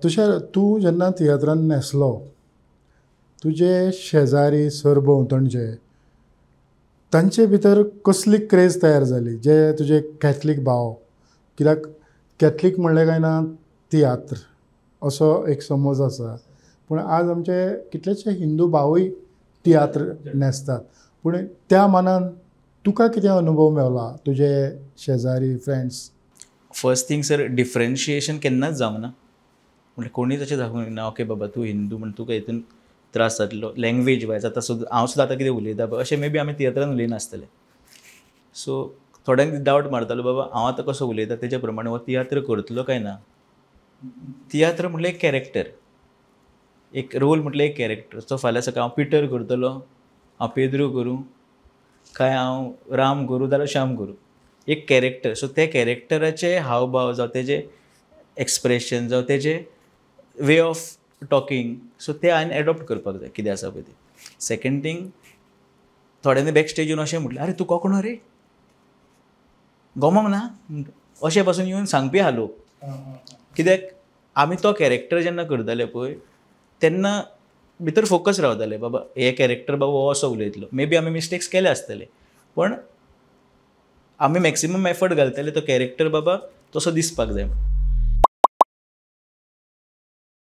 तूं जेन्ना तियात्रान न्हेसलो, तुजे शेजारी सरभोंवतणचे तांचे भितर कसली क्रेज तयार जाली, जे तुजे कॅथलीक भाव, कित्याक कॅथलीक म्हणलें काय ना तियात्र असो एक समज आसा, पूण आज आमचे कितलेशे हिंदू भावूय तियात्र न्हेसतात. पूण त्या मानान तुका कितें अनुभव मेवला, तुजे शेजारी friends? First thing sir, differentiation केन्नाच जावंक ना. म्हणजे कोणीच अशें दाखोवंक ना ओके बाबा तूं हिंदू म्हण तुका हितून त्रास जातलो, लँग्वेज वायज आतां सुद्दां हांव सुद्दां आतां कितें उलयता पळय अशें मे बी आमी तियात्रान उलयनासतले. सो थोड्यांक डावट मारतालो बाबा हांव आतां कसो उलयता तेज्या प्रमाणे हो तियात्र करतलो काय ना. तियात्र म्हणल्यार एक कॅरेक्टर, एक रोल म्हटल्यार एक कॅरेक्टर. सो फाल्यां सकाळ हांव पिटर करतलो, हांव पेद्रू करूं, काय हांव राम करूं जाल्यार श्याम करूं, एक कॅरेक्टर. सो त्या कॅरेक्टराचे हावभाव जावं तेजे एक्सप्रेशन जावं तेजे वे ऑफ टॉकिंग, सो ते हांवें एडॉप्ट करपाक जाय कितें आसा पळय तें. सेकंड थिंग, थोड्यांनी बॅक स्टेजीन अशें म्हटलें आरे तूं कोंकणो रे, गोमोंक ना, अशें पासून येवन सांगपी आहा लोक. कित्याक आमी तो कॅरेक्टर जेन्ना करताले पळय तेन्ना भितर फोकस रावताले बाबा हे कॅरेक्टर बाबा हो असो उलयतलो. मे बी आमी मिस्टेक्स केले आसतले, पण आमी मॅक्सिमम एफर्ट घालताले तो कॅरेक्टर बाबा तसो दिसपाक जाय.